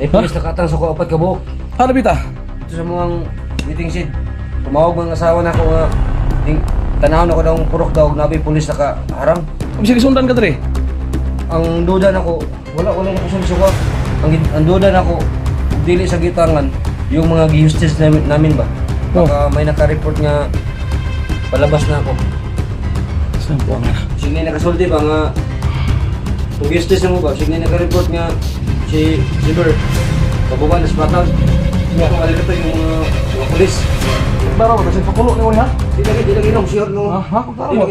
Pulis nakatang sa ko 4 ka buok. Ano bita? Ito sa mga meeting seat. Tumawag mga asawa na ko nga tanawon ako daw purok daw nabi pulis nakaharang. Sige sundan ka dre. Ang duda nako wala na ko sa ang duda nako dili sa gitangan yung mga gi-justice namin ba. Baka may naka-report nga palabas na ako. Saan po ang Sige nakasulti ba nga kung justice na mo ba, sige naka-report nga si Bert pababa na sa batang. Kung alika to yung mga pulis. Baro ba kasi pakulo ni mo ha? Di lagi nung sure no. Ha?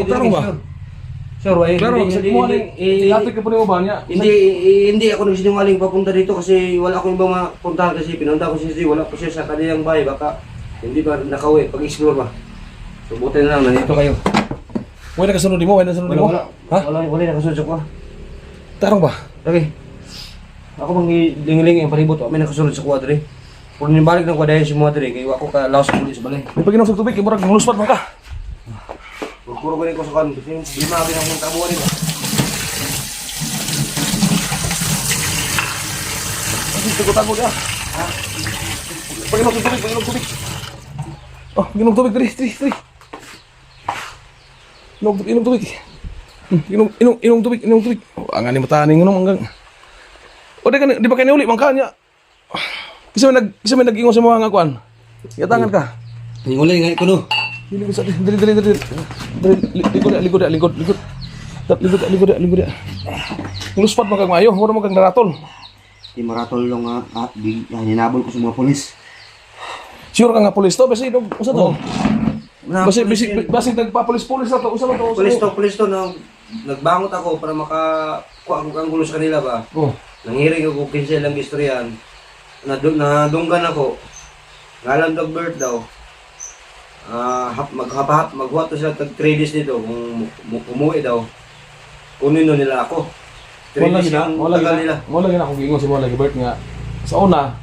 Tarong ba? Sure, ay Pero hindi dati ka po ni mo ba niya? hindi ako nagsinungaling papunta dito kasi wala akong ibang mapuntahan kasi pinunta ko siya wala pa siya sa kanilang bahay baka hindi ba nakauwi pag-explore ba. So buti na lang nandito kayo. Wala ka sunod mo, wala sunod mo. Ha? Wala nakasunod ko. Tarong ba? Okay. Ako bang lingiling yung palibot, may nakasunod sa kwadre. Kung nibalik ng kwadre si Madre, kayo ako ka laos ko sa balay. May pag-inom sa tubig, murag luspat man ka. Puro ko rin ko sa kanon kasi yung lima kami ng trabuhan nila. Tago dia. Ha? Pag-inom sa tubig, Oh, ginom tubig, tri. Inom tubig. Inom tubig. Oh, ang ani mataning inom hanggang. O di ba kani uli man kanya? Kasi may nag-ingon sa mga kuan. Yatangan ka. Uli nga ko no. Dili ko sa dili. Likod. Luspat man kag maayo, wala man kag naratol. Di maratol lang nga hinabol ko sa mga polis. Sure ka nga pulis to, basi usa to. Basi nagpapulis-pulis na to, usa man to. Pulis to nagbangot ako para makakuha ko kang gulo sa kanila ba. Oh. Nangiring ako 15 lang istoryan. Nadunggan ako. Ngalan ng birth daw. Maghuhat to sila tag 3 days dito kung umuwi daw. Kunin nila ako. 3 days lang tagal nila. Mo lagi na akong giingon si mo lagi Bert nga sa una.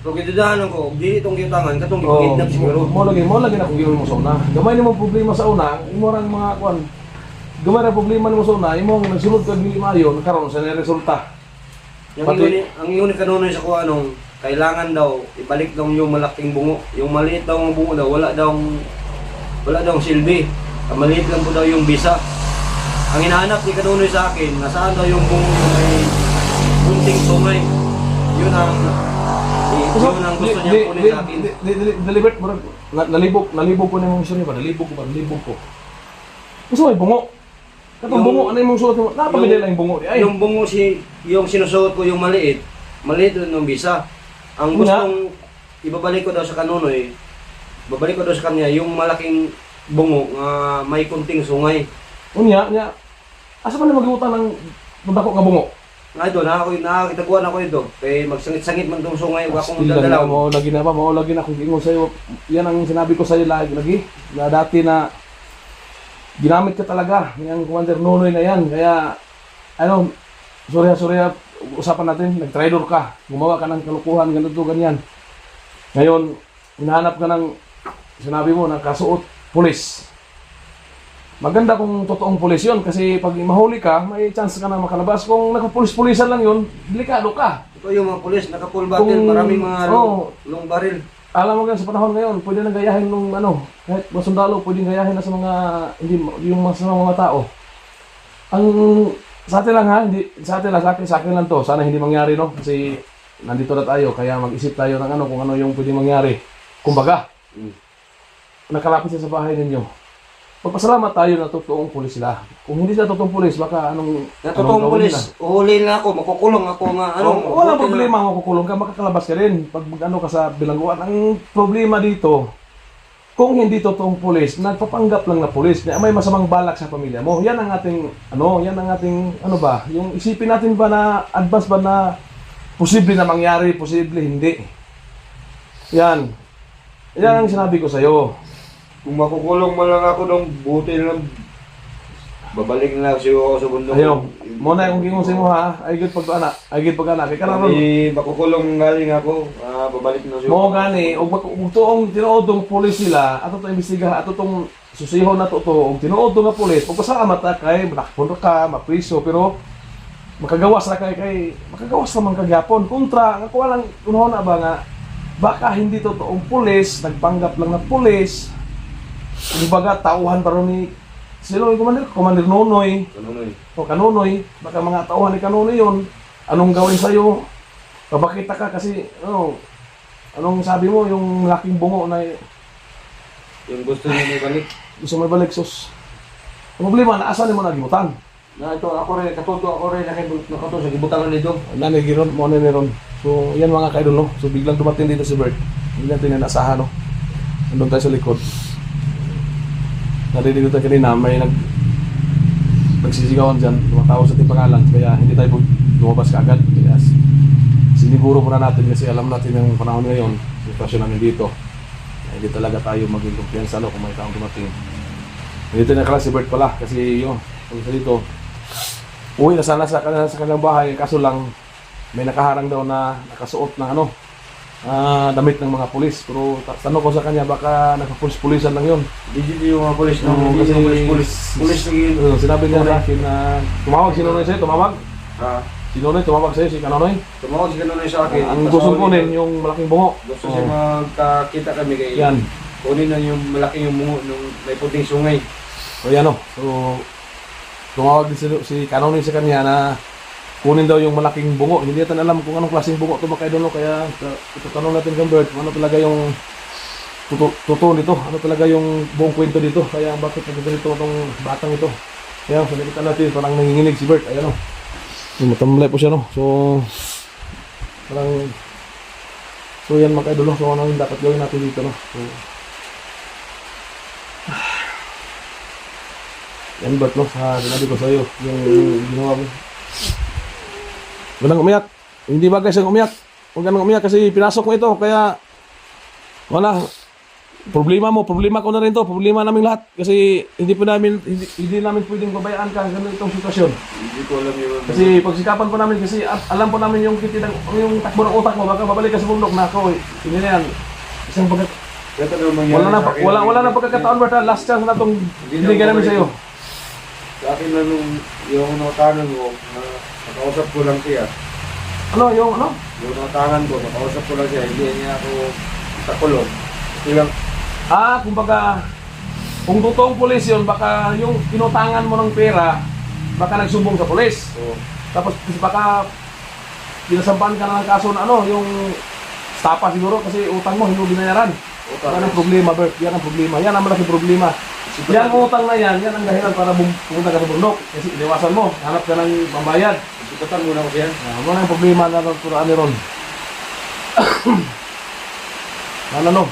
So kidudahan ko, di itong kiutangan katong gipangidnap siguro. Mo lagi na akong giingon mo sa una. Gamay nimo problema sa una, imo rang mga kuan. Gamay ra problema nimo sa una, imo nagsulod kag dili maayo, nakaron sa resulta. Ang iyon ni kanunoy sa kuha nung kailangan daw ibalik daw yung malaking bungo. Yung maliit daw ng bungo daw wala daw silbi. Ang maliit lang po daw yung bisa. Ang hinahanap ni kanunoy sa akin, nasaan daw yung bungo na may kunting sungay. Yun ang gusto niya kunin sa akin. Deliberate mo nalibog ko na yung mission ba? Nalibog ko. Gusto mo bungo? Katong bungo, ano yung suot mo? Napamili lang yung bungo. Ay. Yung bungo yung sinusuot ko yung maliit doon yung bisa. Ang gustong ibabalik ko daw sa kanunoy, babalik ko daw sa kanya yung malaking bungo nga may kunting sungay. Unya, asa pa na mag-iutan ng dako nga bungo? Nga ito, nakakitaguan ako ito. Kaya magsangit-sangit man itong sungay, huwag akong dadalaw. Mo lagi na kung ingon sa'yo. Yan ang sinabi ko sa'yo lagi. Na dati na ginamit ka talaga. Yung Commander Nunoy na yan. Kaya, sorry, usapan natin, nag-trader ka. Gumawa ka ng kalukuhan, ganito, ganyan. Ngayon, hinahanap ka ng, sinabi mo, ng kasuot, pulis. Maganda kung totoong pulis yun kasi pag mahuli ka, may chance ka na makalabas. Kung nakapulis-pulisan lang yun, delikado ka. Ito yung mga pulis, naka-full battle, maraming mga long barrel. Alam mo gan sa panahon ngayon, pwede nang gayahin nung kahit mga sundalo, pwede gayahin na sa mga, hindi, yung mga tao. Ang, sa atin lang ha, sa akin lang to, sana hindi mangyari no, kasi nandito na tayo, kaya mag-isip tayo ng kung ano yung pwede mangyari. Kumbaga, nakalapit siya sa bahay ninyo. Magpasalamat tayo na totoong pulis sila. Kung hindi sila totoong pulis, baka totoong pulis, uhuli na ako, makukulong ako nga, walang problema, makukulong ka, makakalabas ka rin. Pag ka sa bilangguan, ang problema dito, kung hindi totoong pulis, nagpapanggap lang na pulis, may masamang balak sa pamilya mo. Yan ang ating, yung isipin natin ba na, advance ba na, posible na mangyari, posible hindi. Yan ang sinabi ko sa'yo. Kung makukulong man lang ako nung buti lang, babalik na siguro ako sa bundok. Ayaw, muna yung gingon sa mo ha, ay good pag-anak, kaya karon. Makukulong galing ako, babalik na siguro. Mo gani, og tuong tinuodong pulis nila, ato to imbestigahan, ato tong susihon na to, og tinuodong nga pulis, pagpasalamat ta kay nakapundok ka, mapriso, pero makagawas na makagawas naman kagyapon. Kontra, nga kuha lang, kuno na ba nga, baka hindi totoong pulis, nagpanggap lang na pulis, kumbaga, tauhan pa rin ni, sino yung Commander Nonoy, o Kanonoy, baka mga tauhan ni Kanonoy yun, anong gawin sa'yo, babakita ka kasi, anong sabi mo, yung laking bungo na, Yung gusto niya ibalik. gusto mo ibalik, sus. Ang problema, naasan mo nagimutan? Na ito, ako rin, katuto ako rin, nakato sa gibutangan nito. Nanigiron, mo niron. So, yan mga kaidol, no? So, biglang dumating dito si Bert. Hindi natin yung naasahan, no? Nandun tayo sa likod. Narinig tayo kanina, may nagsisigawan dyan, tumatawag sa ating pangalan. Kaya hindi tayo lumabas kaagad. Kaya siniguro muna natin kasi alam natin yung panahon ngayon, sitwasyon namin dito. Hindi talaga tayo maging kumpiyansa, no? Kung may taong dumating. Dito na kala si Bert pala kasi yun, kung sa dito, uwi na sana sa kanilang bahay, kaso lang may nakaharang daw na nakasuot ng damit ng mga pulis. Pero tanong ko sa kanya, baka nakapulis-pulisan lang yun. Hindi yung mga polis, no? Oo, Hindi kasi yung polis. Polis lagi yun. Sinabi niya sa akin na tumawag si Nonoy sa'yo, tumawag? Si Nonoy, tumawag sa'yo, si Kanonoy? Tumawag si Kanonoy sa akin. Ang gusto kunin yung malaking bungo. Gusto siya magkakita kami kay Yan. kunin na yung malaking yung bungo nung may puting sungay. O yan o. So, tumawag din si Kanonoy sa kanya na kunin daw yung malaking bungo. Hindi natin alam kung anong klaseng bungo ito mga idol, no? Kaya itatanong natin kay Bert kung ano talaga yung totoo nito. Ano talaga yung buong kwento dito. Kaya bakit nagganito itong batang ito. Kaya salikitan natin, parang nanginginig si Bert. Ayan o. Matamlay po siya, no? So, parang yan mga idol, no? So, ano yung dapat gawin natin dito, no? So, yan Bert, no? Sinabi ko sa'yo, yung ginawa mo. Huwag nang umiyak. Hindi ba guys ang umiyak? Huwag nang umiyak kasi pinasok mo ito. Kaya, wala. Problema mo, problema ko na rin to. Problema namin lahat. Kasi hindi namin pwedeng babayaan ka ganun itong sitwasyon. Hindi ko alam yun. Kasi pagsikapan po namin, kasi alam po namin yung yung takbo ng utak mo. Baka babalik ka sa bundok na ako. Hindi na yan. Isang wala na pagkakataon, Berta. Last chance na itong binigyan namin sa'yo. Sa akin na nung yung nakatangan ko, nakausap ko lang siya. Ano, yung ano? Yung nakatangan ko, nakausap ko lang siya. Hindi niya ako sa kulong. Ilang, Kumbaga, kung totoong pulis yun, baka yung inutangan mo ng pera, baka nagsumbong sa pulis. so, Tapos baka pinasampahan ka na ng kaso na yung stapa siguro kasi utang mo, hindi mo binayaran. Yan ang problema, Bert. Yan ang problema. Yan ang malaking problema. Yan utang na yan ang dahilan para pumunta ka sa bundok. Kasi iniwasan mo, hanap ka ng pambayad. sipatan muna ko siya. Ano na yung problema na naturaan ni Ron? Ano?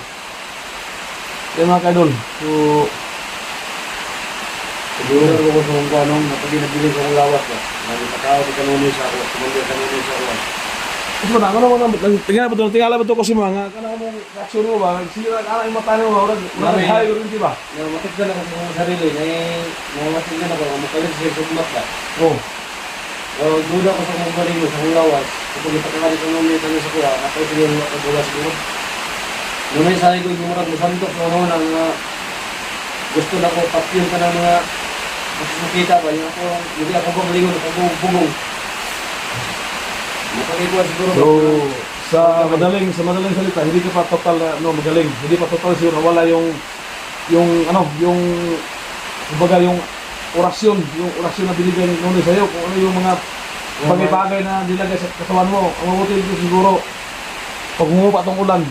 Yan mga kaidol. So, Siguro na ako kung anong napag-inabilis akong lawas ba. Nagpatawag si Kanonoy sa ako, kumanda Kanonoy sa ako. ito na, tingala ba ito kasi mga, kanang mong reaksyon mo ba? Sira, kanang yung mata mo ba? Wala hayo rin, di ba? Matigdan ako sa mga sarili, matigdan ako, makalit siya sa umat ba. Oo. Duda ko sa mga galing sa mga lawas. Kapag ipakakali sa mga may tanong sa kuha, ako siguro nakagula siguro. Muna yung sabi ko yung mga musantok na ano nang gusto na ko tapyong ka ng mga makikita ba, yung ako, hindi ako pagalingon, ako bugong. Makalibuan siguro. So, sa madaling salita, hindi ka pa total magaling. Hindi pa total siguro wala yung kumbaga yung orasyon na binigay ng Nonoy sa'yo, kung ano yung mga bagay-bagay na nilagay sa katawan mo. Ang mabuti dito siguro, pag humupa itong ulan,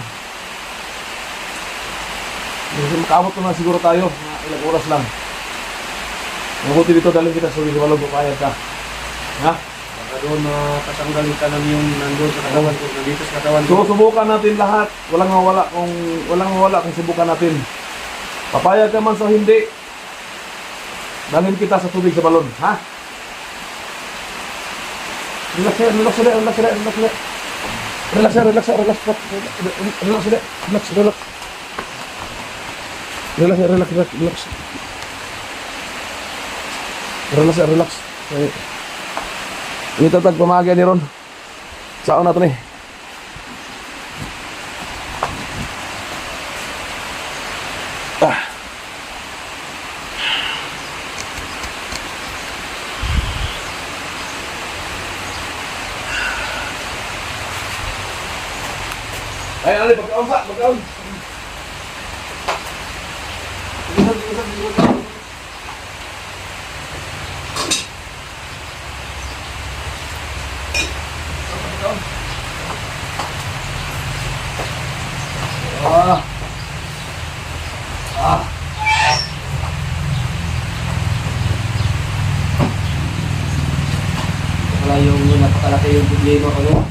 kasi makaabot naman siguro tayo, mga ilang oras lang. Ang mabuti dito, dalhin kita sa Wisibalog, papayag ka. Ha? Baka doon kasanggalin ka ng yung nandun sa katawan ko, nandito sa katawan ko. So, subukan natin lahat. Walang mawala kung subukan natin. Papayag ka man sa hindi, dalhin kita sa tubig sa balon, ha? Relax ulit. Relax. Ini tatag pamagay ni Ron. Saan na ito ni? Ay, ali, pagkaon sa, pagkaon. Ah. Ah. Wala yung napakalaki yung problema ko, no?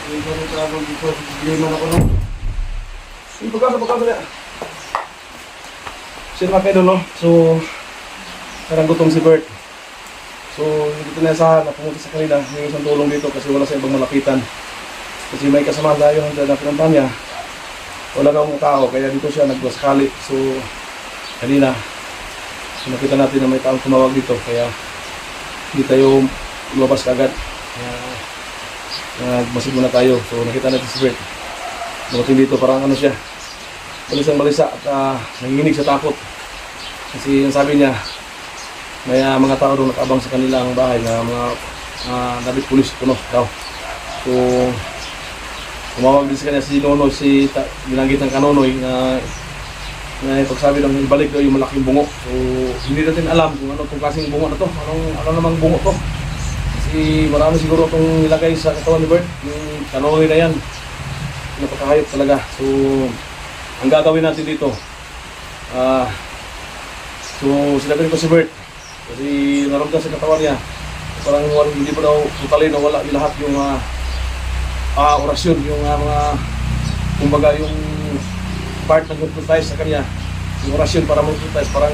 Yung ganun tawag dito, problema na ko, no? Sino mga kayo, no? So, parang gutom si Bert. So, dito na sa na pumunta sa kanila, may isang tulong dito kasi wala sa ibang malapitan. Kasi may kasama tayo na pinuntahan niya. Wala na akong tao, kaya dito siya nagbaskali. So, kanina, so nakita natin na may taong tumawag dito, kaya hindi tayo lumabas kagad. Kaya, nagmasid muna tayo. So, nakita natin si Bert. Dumating dito, parang ano siya, balisang balisa at nanginginig sa takot. Kasi ang sabi niya, may mga tao doon nakabang sa kanilang bahay na mga nabit pulis puno daw. So, tumawag din sa kanya si Nonoy, binanggit ng Kanonoy na pagsabi ng ibalik daw yung malaking bungo. So, hindi natin alam kung ano itong klaseng bungo na to, ano namang bungo to. Kasi marami siguro itong nilagay sa katawan ni Bert, yung Kanonoy na yan. Napakahayop talaga. So, ang gagawin natin dito, so sinabi ko si Bert, kasi naramdaman sa katawan niya, parang hindi pa daw tutalin na wala yung lahat yung orasyon, yung mga, kumbaga yung part ng hypnotize sa kanya, yung orasyon para mag-hypnotize, parang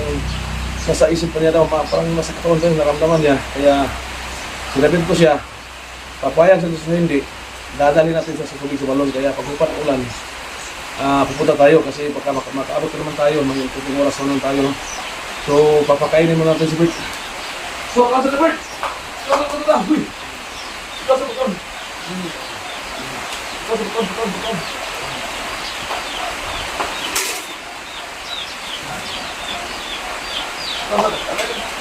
nasa isip pa niya daw, parang nasa katawan niya, naramdaman niya. Kaya sinabi ko siya, papayag sa gusto hindi, dadali natin sa tubig sa balon. Kaya pagpupat ng ulan, pupunta tayo kasi baka makaabot na naman tayo, may puting oras na naman tayo. So, papakainin mo natin si Bert. So, kasa na Bert! Kasa! Uy! Kasa!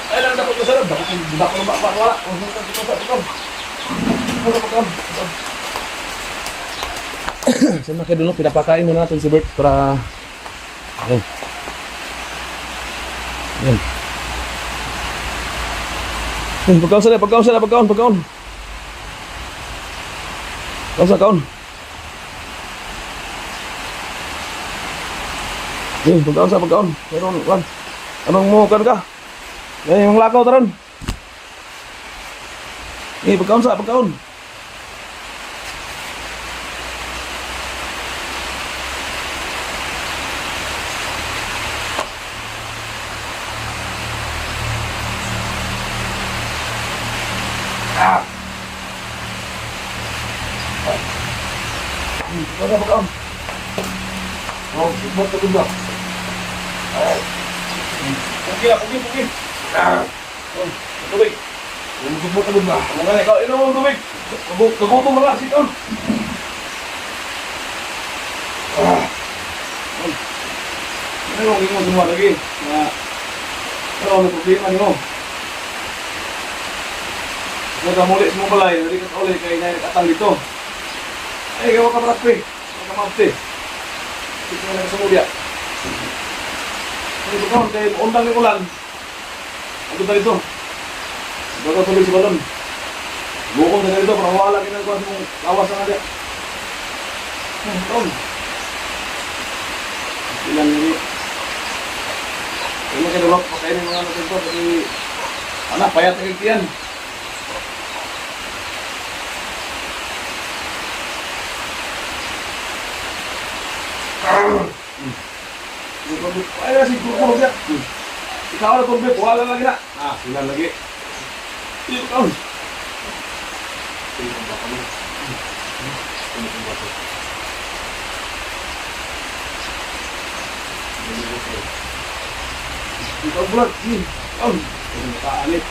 Ay, lang dapat ka sarap. Dapat ko na wala. Saan na kayo doon, pinapakain mo natin si Bert para ayun. Ayun. Pagkaon. Ayun, pagkaon. Meron, wag. Anong mo ka? Ayun, yung lakaw taron. Pagkaon. Pagkaon. Oh, sibot ka dun ba? Pugi. Tubig. Sibot ka dun ba? Mga ikaw, inom mo tubig. Nagutom na sit down. Ano yung ingon semua lagi? Ano ang problema nyo? Nagkamulit semua balay, hindi ka ulit kaya nakatang dito. Ay, gawa ka prapi. Gawa ka mabti. Ito na nagsamudya. Ano ito kaya undang yung ulan. Ano ba ito? Bago tuloy si balon. Bukong na dito, parang wala ginagawa sa mong lawas na nga. Ilan nyo. Ini kayo lok, pakainin mga natin ito. Kasi, anak, payat na kagtiyan. Ay, nasi guru dia. Ikaw na tubig, wala lagi na. Sinan lagi. Ikaw. Ikaw bulat. Kaon. Kaalit.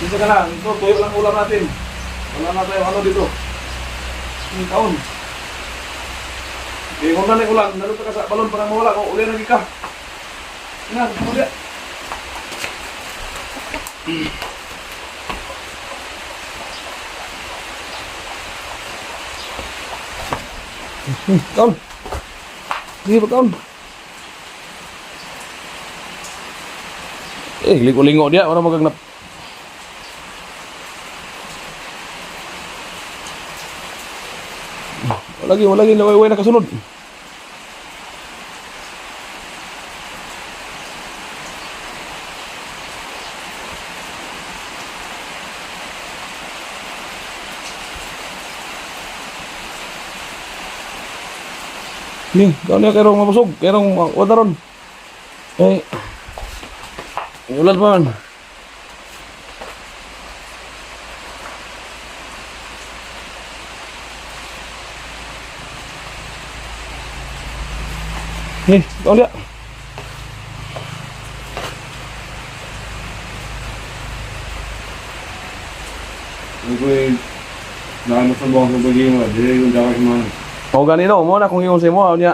Sisa ka na. Ito, tuyo lang ulam natin. Wala na tayo ano dito. Kaon. Eh, kung nanay ulan, naluto ka sa balon para mawala. Kung uli lagi ka. Nga, uli. Kaon. Sige pa kaon. Lingo-lingo dia. Orang magagnap. Wala lagi. Laway-way na kasunod. Nih, kau ni kairong mabusog, kairong wadaron. Ulan pa man. Nih, kau lihat. Mungkin na ano sa buong sabagay mo, dili yung dapat mo. Mau ganito, mo na kung yung sa mo, niya.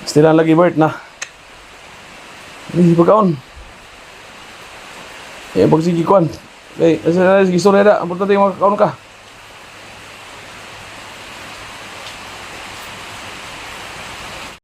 Stilan lagi Bert na. Pagkaon. Pagsigi kuan. Sige, sorry na. Importante yung makakaon ka.